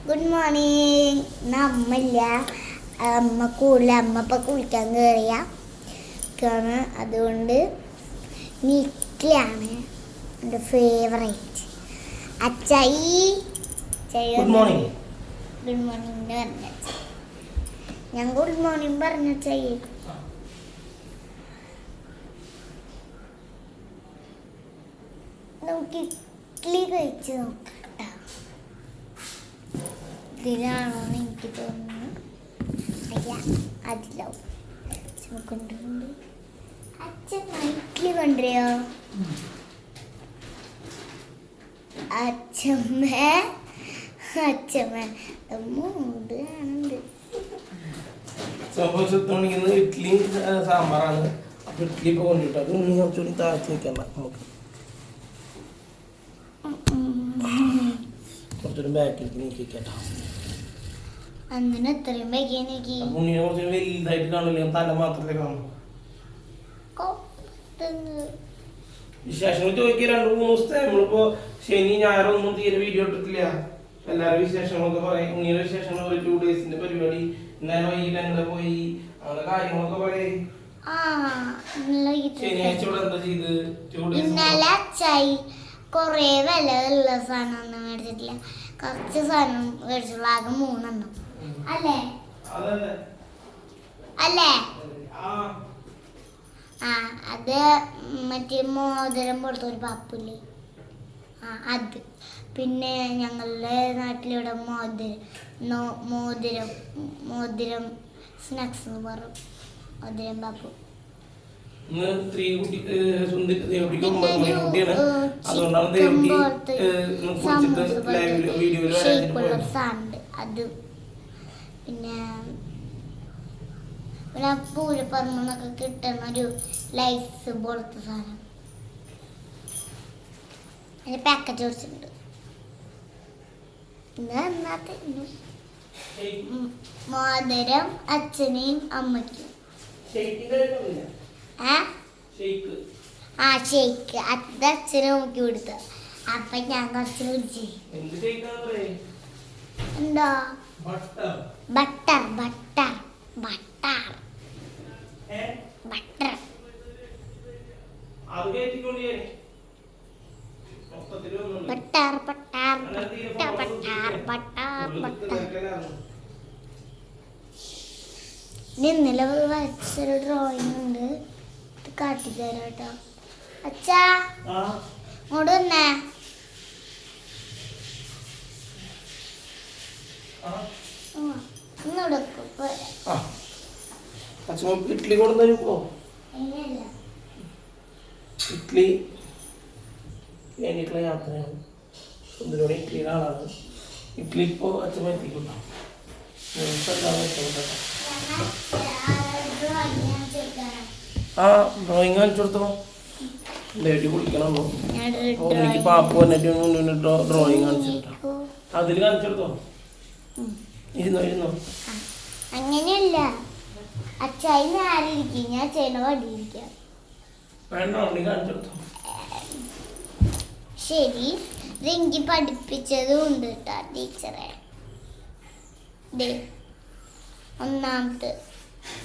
Good morning. നമ്മല്ല അമ്മ കൂടുതൽ അമ്മ ഇപ്പം കുളിക്കാൻ കയറിയാണ്. അതുകൊണ്ട് നിറ്റിലാണ് എൻ്റെ ഫേവറേറ്റ്. അച്ചായി ഗുഡ് മോർണിംഗ്. ഗുഡ് മോർണിംഗ് പറഞ്ഞ ഞാൻ ഗുഡ് മോർണിംഗ് പറഞ്ഞ അച്ചായി. നമുക്ക് ഇഡ്ഡലി കഴിച്ച് നോക്കാം. ഇതിലാണോന്ന് എനിക്ക് തോന്നുന്നു. അല്ല അതിലാവും. കൊണ്ടുണ്ട് അച്ഛൻ ഇഡ്ഡലി കൊണ്ടുവരോ? അച്ഛമ്മ മൂട് കാണുന്നുണ്ട്. ഇഡ്ഡലി സാമ്പാറാണ്. അപ്പൊ ഇഡ്ഡലി ഇപ്പൊ കൊണ്ടിട്ട് അത് കുറച്ചുകൂടി താഴ്ത്തി വെക്കണ്ട. നമുക്ക് കുറച്ചൊരു ബാക്കിലേക്ക് നീക്കി വെക്കട്ടോ. അങ്ങനെ എത്രയും ബാക്കി ഉണ്ണിനെ കുറച്ച് വലുതായിട്ട് കാണില്ല, തല മാത്രമേ കാണൂ. വിശേഷങ്ങൾ ചോദിക്കുക. 2-3 ദിവസത്തെ നമ്മളിപ്പോ ശനി ഞായറൊന്നും തീരെ വീഡിയോ ഇട്ടിട്ടില്ല. എല്ലാവരും വിശേഷങ്ങളൊക്കെ പറയും. ഉണ്ണിയുടെ വിശേഷങ്ങൾ ഒരു 2 ഡേയ്സിന്റെ പരിപാടി. ഇന്നലെ വൈകിട്ട് അങ്ങനെ പോയി അങ്ങനെ കാര്യങ്ങളൊക്കെ പറയും. ശനിയാഴ്ച ഇവിടെ എന്താ ചെയ്ത്? 2 ഡേയ്സ് ഇന്നലെ അച്ചായി കൊറേ വില ഉള്ള സാധനം ഒന്നും മേടിച്ചിട്ടില്ല. കുറച്ച് സാധനം മേടിച്ചുള്ള ആകെ 3 എണ്ണം. അല്ലേ അല്ലേ? അത് മറ്റേ മോതിരം പോലത്തെ ഒരു പാപ്പില്ലേ, അത്. പിന്നെ ഞങ്ങളുടെ നാട്ടിലിവിടെ മോതിരം സ്നാക്സ് എന്ന് പറയും. മോതിരം പാപ്പു. അത് പിന്നെ പൂരപ്പറമ്പെന്നൊക്കെ കിട്ടുന്ന ഒരു ലൈസ് പോലത്തെ സാധനം. അതിന്റെ പാക്കറ്റ് വെച്ചിട്ടുണ്ട്. മോതിരം അച്ഛനെയും അമ്മയ്ക്കും. ഷെയ്ക്ക് അത് അച്ഛനും അമ്മയ്ക്ക് കൊടുത്ത. അപ്പൊ ഞാൻ കുറച്ച് കുടിച്ചു. എന്താ butter butter butter butter butter butter butter butter butter. ഇന്നലെ വരച്ചൊരു ഡ്രോയിങ് ഉണ്ട്, കാട്ടിത്തരാം കേട്ടോ. അച്ഛാ ഇങ്ങോട്ട് വന്നേ. ഇഡ്ഡലി കൊടുത്തോ? ഇഡ്ഡലി വേണ്ടിയിട്ടുള്ള യാത്രയാണ്. സുന്ദരോടെ ഇഡ്ഡലിയുടെ ആളാണ്. ഇഡ്ഡലി ഇപ്പോൾ അച്ഛൻ എത്തിക്കൊണ്ടോ? ഡ്രോയിങ് കാണിച്ചു കൊടുത്തോ? ലേഡി കുളിക്കണം. എനിക്ക് പാപ്പ വന്നിട്ട് ഡ്രോയിങ് കാണിച്ചിട്ടോ. അതിൽ കാണിച്ചു കൊടുത്തോ? ഇരുന്നോ. അങ്ങനെയല്ല, അച്ചായി ആരിയിരിക്കും, ഞാൻ ചെയ്യണ വടിയിരിക്കാം. ശരി, റിങ്കി പഠിപ്പിച്ചതും ഉണ്ട് കേട്ടോ ടീച്ചറെ. ഒന്നാമത്തെ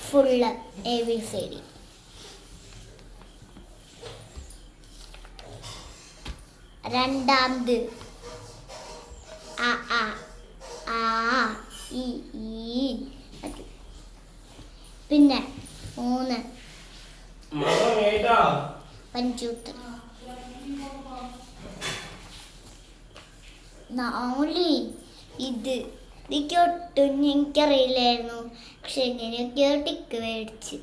ഫുള്ള് ABCD. രണ്ടാമത് ആ ഈ. പിന്നെ 3 പഞ്ചൂത്ത്. 4 ഇത്. ഒട്ടും എനിക്കറിയില്ലായിരുന്നു, പക്ഷെ എങ്ങനെയൊക്കെയോ ടിക്ക് മേടിച്ച്.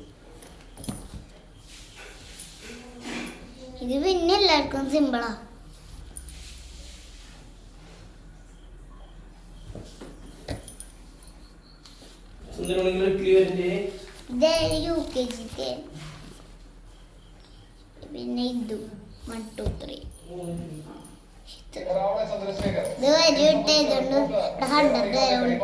ഇത് പിന്നെ എല്ലാവർക്കും സിമ്പിളാ. UKG. പിന്നെ ഇതും 1 2 3 ഇത് വരി വിട്ടതുകൊണ്ട് ഇവിടെ 100 പേരുണ്ട്.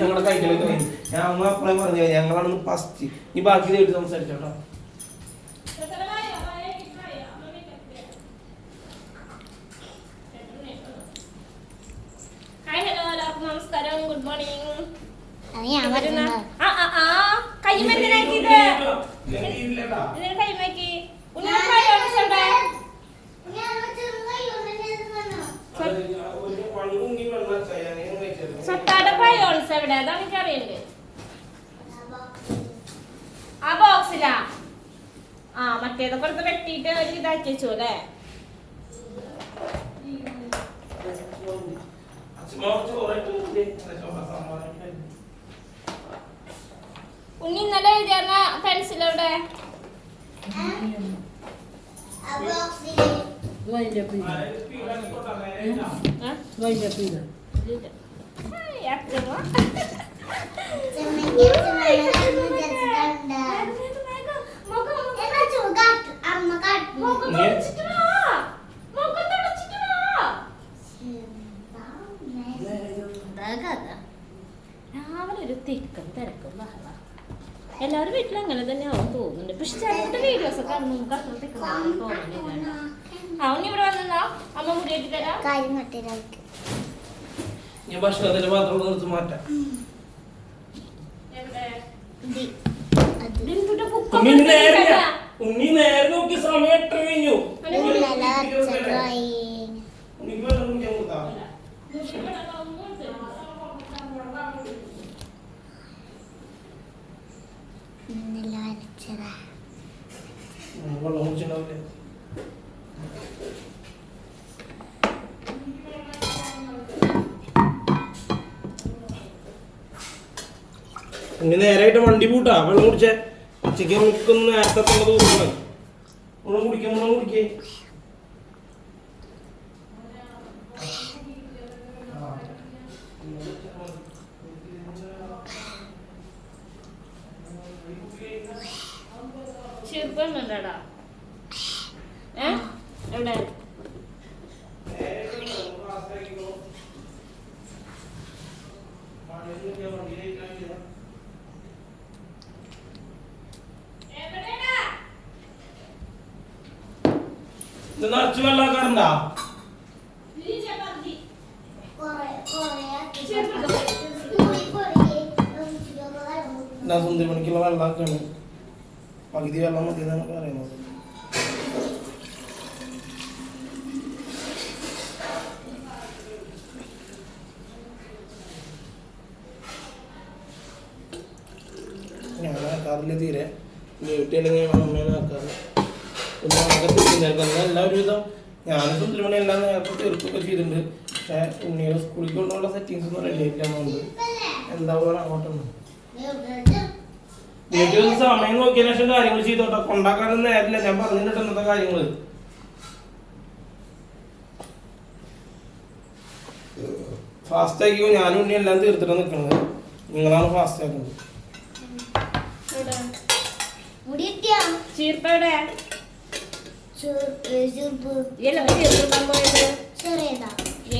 ഞങ്ങളുടെ കൈകളൊക്കെ കഴിഞ്ഞു. ഞാൻ അമ്മ അപ്പളെ പറഞ്ഞു ഞങ്ങളാണ് ഫസ്റ്റ്. ഈ ബാക്കി നേരിട്ട് സംസാരിച്ചോട്ടോ. നമസ്കാരം, ഗുഡ് മോർണിംഗ്. അത് ഞാൻ പറഞ്ഞതാ. സത്താടെ പ്രയോൺസ് എവിടെ? അതാണ് എനിക്ക് അറിയണ്ടേ. ആ ബോക്സിലാ. മറ്റേതൊക്കെ എടുത്ത് വെട്ടിയിട്ട് ഒരു ഇതാക്കി വെച്ചു അല്ലേ? ഉണ്ണി ഇന്നലെ എഴുതിയാർന്ന പെൻസിൽ എവിടെ? രാവിലെ ഒരു തിക്കും തിരക്കും ബഹള. എല്ലാവരും വീട്ടിൽ അങ്ങനെ തന്നെ ആവും തോന്നുന്നുണ്ട്. പക്ഷെ ചിലരുടെ വീഡിയോസ് ഒക്കെ കാണുമ്പോൾ നമുക്ക് അത്ര തിക്കും തോന്നുന്നില്ല. അവൻ ഇവിടെ വന്നാ അമ്മ മുടി കെട്ടി തരാം. കാര്യം കെട്ടിരാൾക്ക് ഞാൻ ഭക്ഷണത്തിന്റെ പാത്രം നിർത്തി മാറ്റാം. ഉണ്ണി നേരെ നോക്കി സമയം എത്ര കഴിഞ്ഞു. വെള്ളം കുടിച്ചിട്ടുണ്ടാവില്ലേ? ഉണ്ണി നേരായിട്ട് വണ്ടി പൂട്ടാ. വെള്ളം കുടിച്ചേ. ഉച്ചയ്ക്ക് നമുക്കൊന്ന് നേരത്തെ തന്നെ തോന്നുന്നു. വെള്ളം കുടിക്കേ. ചെറുപ്പണ്ടാ എവിടെ? നിറച്ച് വെള്ളാക്കാറുണ്ടാ? സുന്ദരി മണിക്കുള്ള വെള്ളാക്കാണ്. പകുതി വെള്ളം മതി എന്നാണ് പറയുന്നത്. ഞാൻ ആക്കാറില്ല തീരെ. ഡ്യൂട്ടി അല്ലെങ്കിൽ അമ്മേനെ ആക്കാറ്. പിന്നെ അതൊക്കെ എല്ലാവരും വിധം ഞാനും സുന്ദരമണി എല്ലാം നേരത്തെ തീർക്കുകയൊക്കെ ചെയ്തിട്ടുണ്ട്. പക്ഷേ ഉണ്ണിയുടെ സ്കൂളിൽ കൊണ്ടുള്ള സെറ്റിങ്സ് ഒന്നും റെഡി ആയിട്ടാകുന്നുണ്ട്. എന്താ പറയുക അങ്ങോട്ടൊന്നും വീട്ടിൽ സമയം നോക്കിയതിനു ശേഷം കാര്യങ്ങൾ ചെയ്തോട്ടോ. കൊണ്ടാക്കാനൊന്നും നേരില്ല. ഞാൻ പറഞ്ഞിട്ട് ഇന്നത്തെ കാര്യങ്ങള് ഫാസ്റ്റ് ആക്കിയോ. ഞാനും ഉണ്ണി എല്ലാം തീർത്തിട്ട് നിൽക്കുന്നത്. നിങ്ങളാണ് ഫാസ്റ്റ് ആക്കുന്നത്.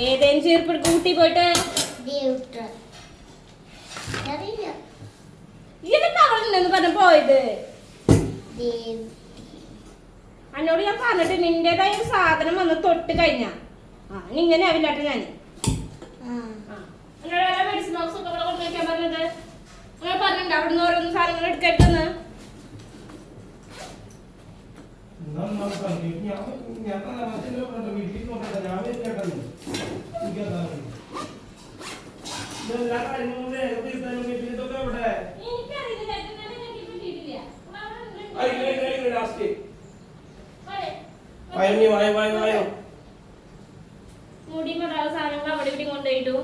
ഏതേലും ചീർപ്പ് കൂട്ടി പോയിട്ട് പറഞ്ഞ പോയത്. എന്നോട് ഞാൻ പറഞ്ഞിട്ട് നിന്റേതായ ഒരു സാധനം വന്ന് തൊട്ട് കഴിഞ്ഞ ഇങ്ങനെ ആവില്ലാട്ടെ ഞാൻ മെഡിസിൻ ബോക്സ് ഒക്കെ ഇവിടെ കൊണ്ട് വയ്ക്കാൻ പറഞ്ഞത്. നിങ്ങൾ പറഞ്ഞിട്ടുണ്ട് അവിടുന്ന് ഓരോന്ന് സാധനങ്ങൾ എടുക്കരുതെന്ന്. മുടി മറാള സാധനങ്ങൾ അവിടെ ഇവിടെ കൊണ്ടുപോയിട്ടു.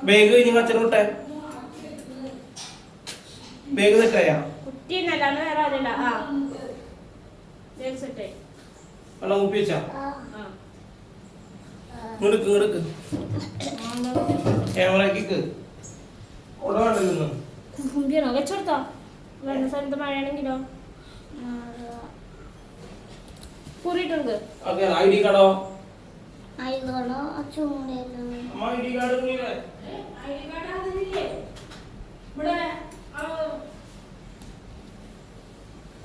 ബാഗ് കഴിഞ്ഞ അച്ഛനും വിട്ടെ. ബാഗ് തെറ്റായ കുട്ടി നല്ലാണ് വേറെ ആരല്ല. വെള്ളം കുപ്പി വെച്ചാ ഇങ്ങോട്ട് ക്യാമറക്ക് അവിടെ വേണ്ടല്ലോ. വെച്ചോടുത്തോ. വരുന്ന സ്ഥലത്ത് മഴയാണെങ്കിലോ കൂറിയിട്ടുണ്ട്. ഓക്കെ ഐഡി കാർഡോ ആയിക്കോളോ ചൂടല്ലോ അമ്മ ഐഡി കാർഡ് ഇല്ലേ ഐഡി കാർഡ് അതില്ലേ ഇവിടെ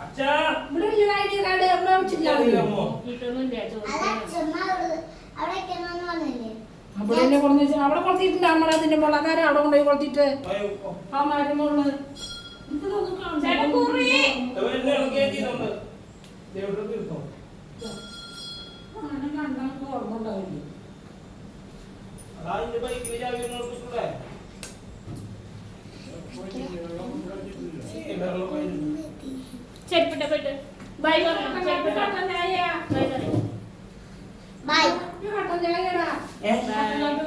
അച്ഛാ ഇവിടെ ഇല്ല ഐഡി കാർഡ് അമ്മ വെച്ചില്ല. കിട്ടുന്നില്ല അത് ചോദിച്ചു. അച്ഛമ്മ അവിടെ വെക്കണമെന്ന് പറഞ്ഞില്ലേ അവിടെ തന്നെ കൊണ്ടുവന്ന് അവിടെ കൊളുത്തിട്ടുണ്ട് അമ്മ അതിന്റെ മുകളിൽ അതാരം അവിടെ കൊണ്ടുപോയി കൊളുത്തിട്ട് ആ മരം മുകളിൽ ചേട്ടാ കൂറി. ഓർമ്മ ഉണ്ടാവില്ല. ചെരുപ്പിട്ട പോയിട്ട് ബൈ പറഞ്ഞു. ചെരുപ്പിട്ട ബൈ പറഞ്ഞു. ബൈ കട്ടൻ ചായടാ. ബൈ.